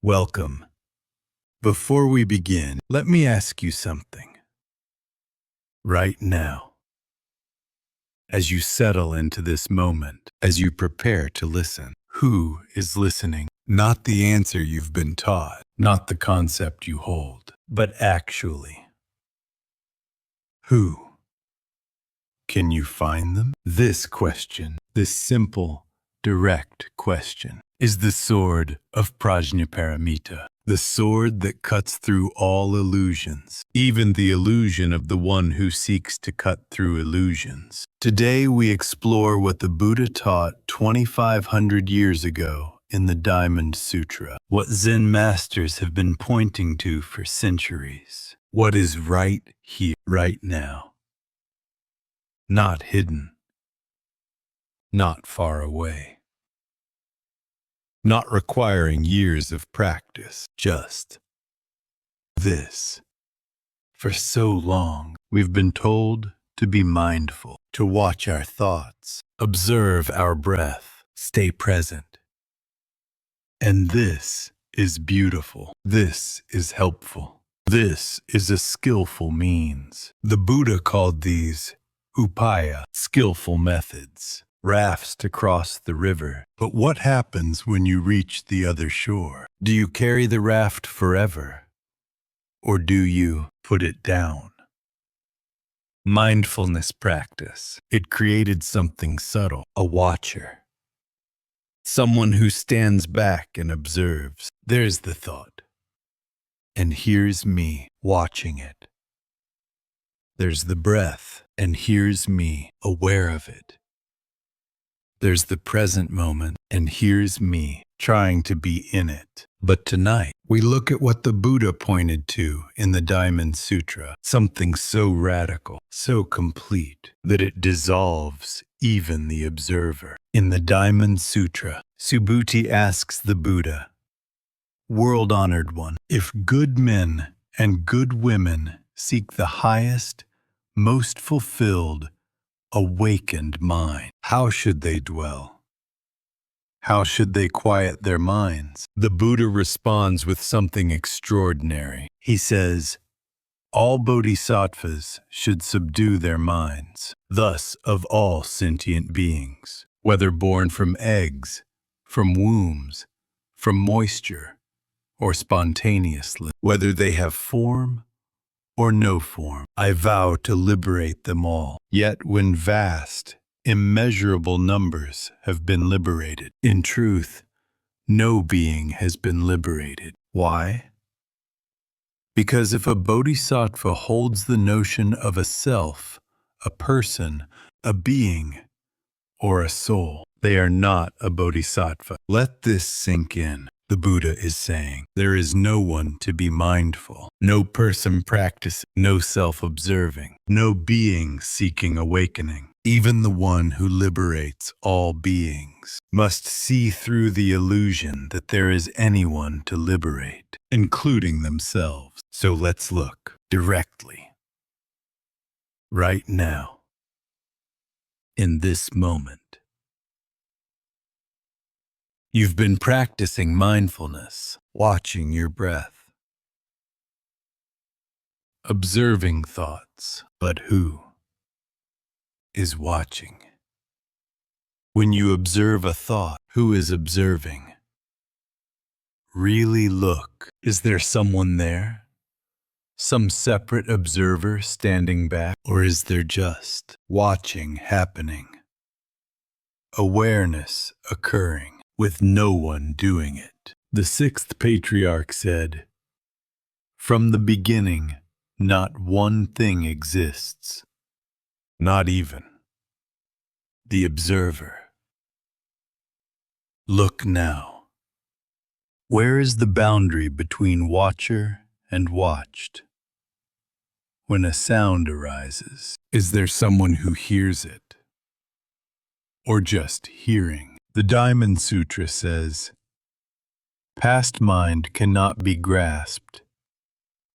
Welcome. Before we begin, let me ask you something. Right now, as you settle into this moment, as you prepare to listen, who is listening? Not the answer you've been taught, not the concept you hold, but actually, who? Can you find them? This question, this simple, direct question, is the sword of Prajnaparamita, the sword that cuts through all illusions, even the illusion of the one who seeks to cut through illusions. Today we explore what the Buddha taught 2,500 years ago in the Diamond Sutra, what Zen masters have been pointing to for centuries, what is right here, right now. Not hidden, not far away, not requiring years of practice, just this. For so long, we've been told to be mindful, to watch our thoughts, observe our breath, stay present. And this is beautiful. This is helpful. This is a skillful means. The Buddha called these upaya, skillful methods, rafts to cross the river. But what happens when you reach the other shore? Do you carry the raft forever? Or do you put it down? Mindfulness practice. It created something subtle, a watcher. Someone who stands back and observes. There's the thought. And here's me watching it. There's the breath, and here's me aware of it. There's the present moment, and here's me trying to be in it. But tonight, we look at what the Buddha pointed to in the Diamond Sutra, something so radical, so complete, that it dissolves even the observer. In the Diamond Sutra, Subhuti asks the Buddha, "World-honored one, if good men and good women seek the highest, most fulfilled, awakened mind, how should they dwell? How should they quiet their minds?" The Buddha responds with something extraordinary. He says, "All bodhisattvas should subdue their minds. Thus, of all sentient beings, whether born from eggs, from wombs, from moisture, or spontaneously, whether they have form or no form, I vow to liberate them all. Yet when vast, immeasurable numbers have been liberated, in truth, no being has been liberated. Why? Because if a bodhisattva holds the notion of a self, a person, a being, or a soul, they are not a bodhisattva. Let this sink in. The Buddha is saying, there is no one to be mindful, no person practicing, no self-observing, no being seeking awakening. Even the one who liberates all beings must see through the illusion that there is anyone to liberate, including themselves. So let's look directly, right now, in this moment. You've been practicing mindfulness, watching your breath, observing thoughts, but who is watching? When you observe a thought, who is observing? Really look. Is there someone there? Some separate observer standing back? Or is there just watching happening? Awareness occurring, with no one doing it. The sixth patriarch said, "From the beginning, not one thing exists, not even the observer." Look now. Where is the boundary between watcher and watched? When a sound arises, is there someone who hears it? Or just hearing? The Diamond Sutra says, "Past mind cannot be grasped.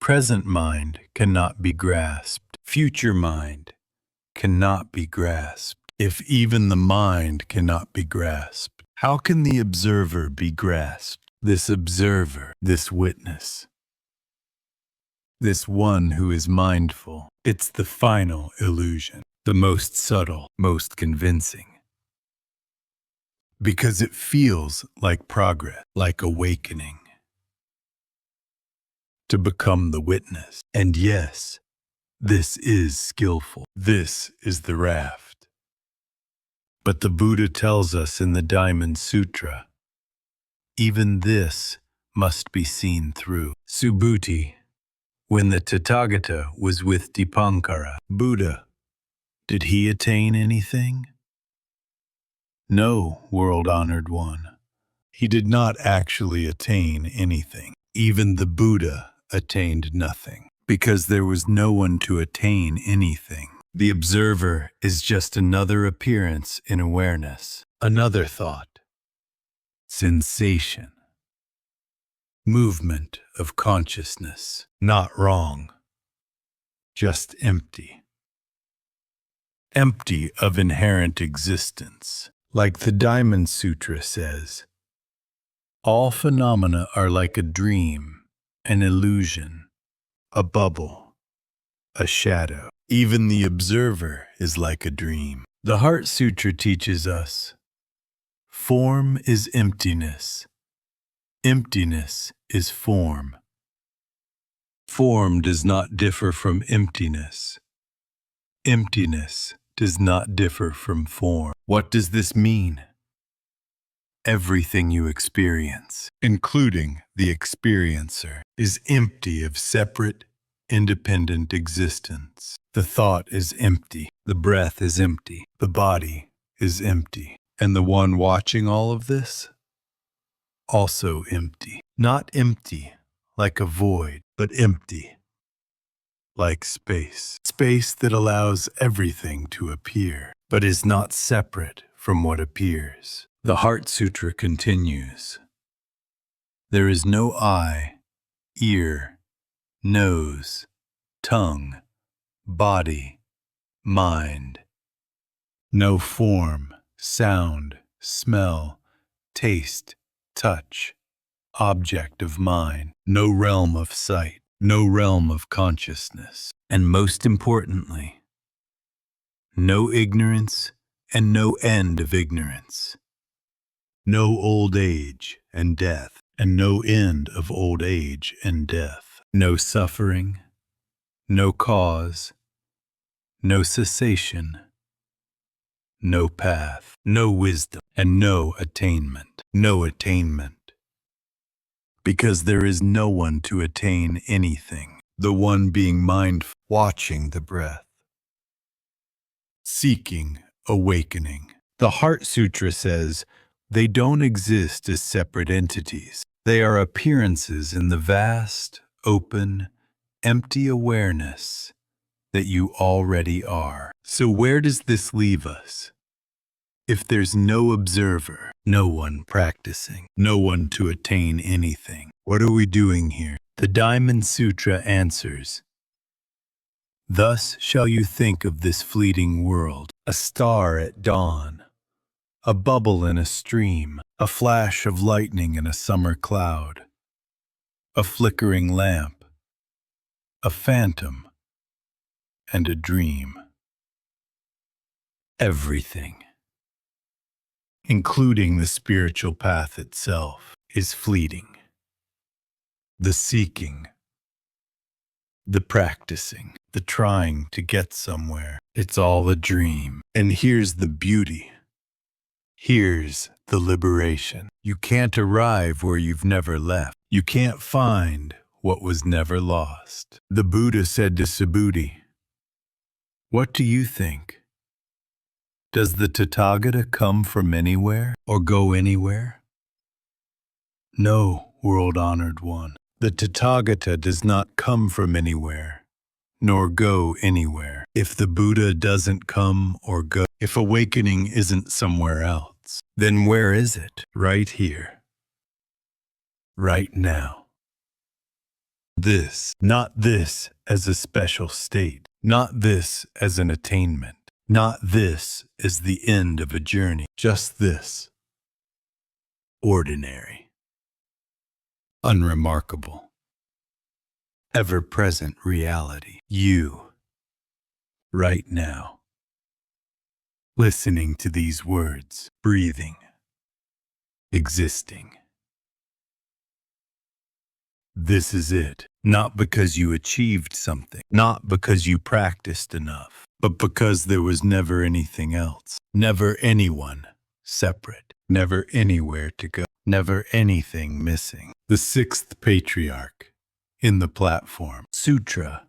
Present mind cannot be grasped. Future mind cannot be grasped. If even the mind cannot be grasped, how can the observer be grasped?" this observer, this witness, this one who is mindful. It's the final illusion, the most subtle, most convincing. Because it feels like progress, like awakening. To become the witness. And yes, this is skillful. This is the raft. But the Buddha tells us in the Diamond Sutra, even this must be seen through. Subhuti, when the Tathagata was with Dipankara, Buddha, did he attain anything? No, world-honored one. He did not actually attain anything. Even the Buddha attained nothing, because there was no one to attain anything. The observer is just another appearance in awareness, another thought, sensation, movement of consciousness. Not wrong, just empty. Empty of inherent existence. Like the Diamond Sutra says, all phenomena are like a dream, an illusion, a bubble, a shadow. Even the observer is like a dream. The Heart Sutra teaches us, form is emptiness. Emptiness is form. Form does not differ from emptiness. Emptiness does not differ from form. What does this mean? Everything you experience, including the experiencer, is empty of separate, independent existence. The thought is empty. The breath is empty. The body is empty. And the one watching all of this? Also empty. Not empty like a void, but empty like space. Space that allows everything to appear, but is not separate from what appears. The Heart Sutra continues. There is no eye, ear, nose, tongue, body, mind. No form, sound, smell, taste, touch, object of mind. No realm of sight. No realm of consciousness. And most importantly, no ignorance and no end of ignorance. No old age and death, and no end of old age and death. No suffering, no cause, no cessation, no path, no wisdom, and no attainment. No attainment. Because there is no one to attain anything, the one being mindful, watching the breath, seeking awakening. The Heart Sutra says they don't exist as separate entities. They are appearances in the vast, open, empty awareness that you already are. So where does this leave us? If there's no observer, no one practicing, no one to attain anything, what are we doing here? The Diamond Sutra answers, thus shall you think of this fleeting world, a star at dawn, a bubble in a stream, a flash of lightning in a summer cloud, a flickering lamp, a phantom, and a dream. Everything, including the spiritual path itself, is fleeting. The seeking, the practicing, the trying to get somewhere, it's all a dream. And here's the beauty. Here's the liberation. You can't arrive where you've never left. You can't find what was never lost. The Buddha said to Subhuti, what do you think? Does the Tathagata come from anywhere or go anywhere? No, world-honored one. The Tathagata does not come from anywhere, nor go anywhere. If the Buddha doesn't come or go, if awakening isn't somewhere else, then where is it? Right here. Right now. This, not this as a special state, not this as an attainment. Not this is the end of a journey, just this. Ordinary. unremarkable, ever-present reality. You, right now, listening to these words, breathing, existing. This is it. Not because you achieved something, not because you practiced enough, but because there was never anything else, never anyone separate, never anywhere to go, never anything missing. The sixth patriarch in the Platform Sutra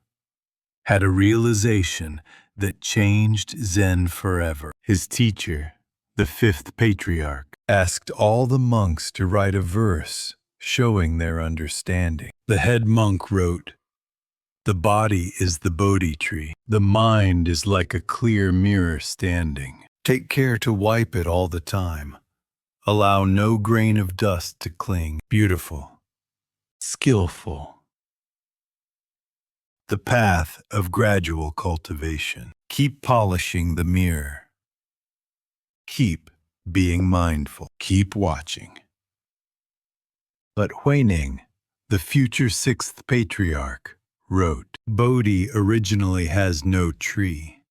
had a realization that changed Zen forever. His teacher, the fifth patriarch, asked all the monks to write a verse showing their understanding. The head monk wrote, "The body is the Bodhi tree. The mind is like a clear mirror standing. Take care to wipe it all the time. Allow no grain of dust to cling. Beautiful, skillful. The path of gradual cultivation. Keep polishing the mirror. Keep being mindful. Keep watching." But Huineng, the future sixth patriarch, wrote, "Bodhi originally has no tree.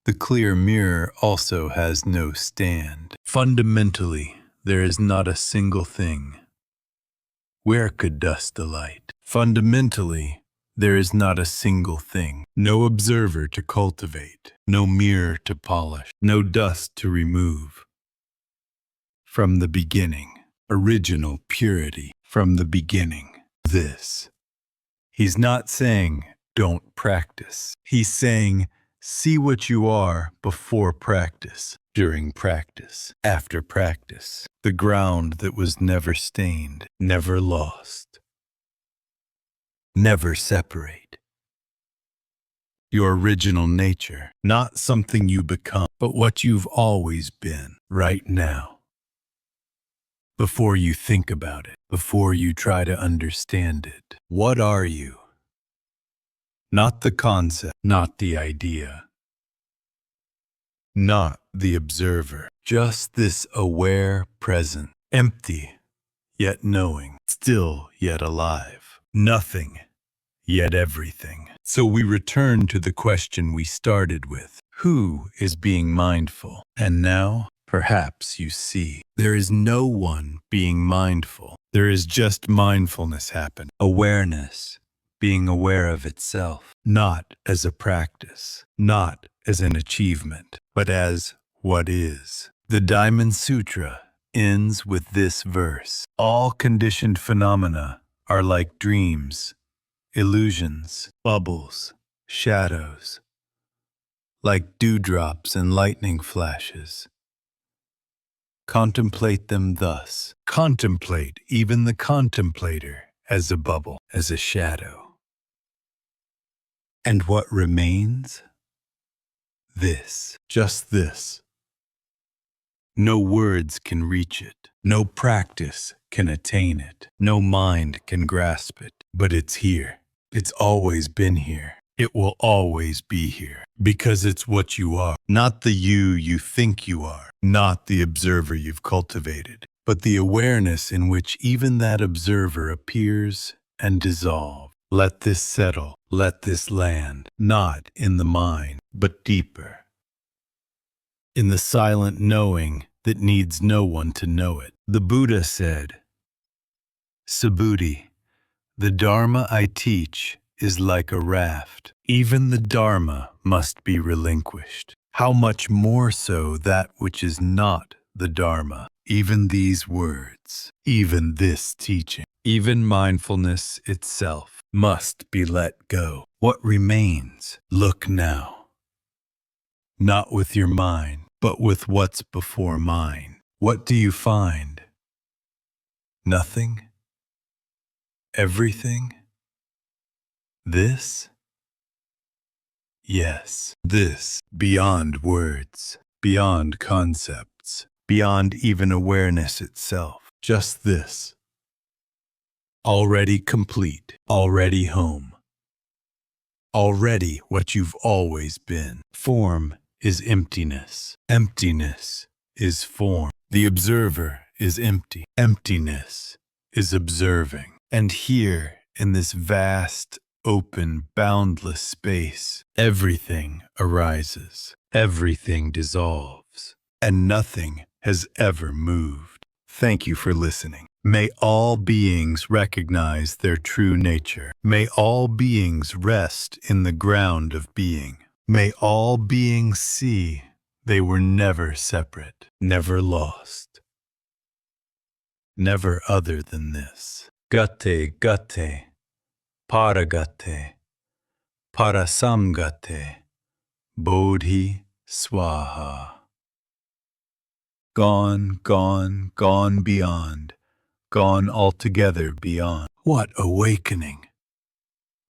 The clear mirror also has no stand. Fundamentally, there is not a single thing. Where could dust alight? Fundamentally, there is not a single thing. No observer to cultivate, no mirror to polish, no dust to remove. From the beginning, original purity, from the beginning, this." He's not saying, don't practice. He's saying, see what you are before practice, during practice, after practice. The ground that was never stained, never lost, never separate. Your original nature, not something you become, but what you've always been, right now. Before you think about it, before you try to understand it, what are you? Not the concept, not the idea, not the observer, just this aware present, empty, yet knowing, still yet alive, nothing, yet everything. So we return to the question we started with. Who is being mindful? And now, perhaps you see, there is no one being mindful. There is just mindfulness happen. Awareness, being aware of itself, not as a practice, not as an achievement, but as what is. The Diamond Sutra ends with this verse. All conditioned phenomena are like dreams, illusions, bubbles, shadows, like dewdrops and lightning flashes. Contemplate them thus. Contemplate even the contemplator as a bubble, as a shadow. And what remains? This, just this. No words can reach it. No practice can attain it. No mind can grasp it. But it's here. It's always been here. It will always be here. Because it's what you are. Not the you think you are. Not the observer you've cultivated. But the awareness in which even that observer appears and dissolves. Let this settle. Let this land. Not in the mind, but deeper. In the silent knowing that needs no one to know it. The Buddha said, Subhuti, the Dharma I teach is like a raft. Even the Dharma must be relinquished. How much more so that which is not the Dharma? Even these words, even this teaching, even mindfulness itself must be let go. What remains? Look now. Not with your mind, but with what's before mind. What do you find? Nothing? Everything? This? Yes, this, beyond words, beyond concepts, beyond even awareness itself. Just this. Already complete, already home. Already what you've always been. Form is emptiness. Emptiness is form. The observer is empty. Emptiness is observing. And here, in this vast, open, boundless space, everything arises, everything dissolves, and nothing has ever moved. Thank you for listening. May all beings recognize their true nature. May all beings rest in the ground of being. May all beings see they were never separate, never lost, never other than this. Gate, gate, Pāragate, Parasamgate, Bodhi Swaha. Gone, gone, gone beyond, gone altogether beyond. What awakening!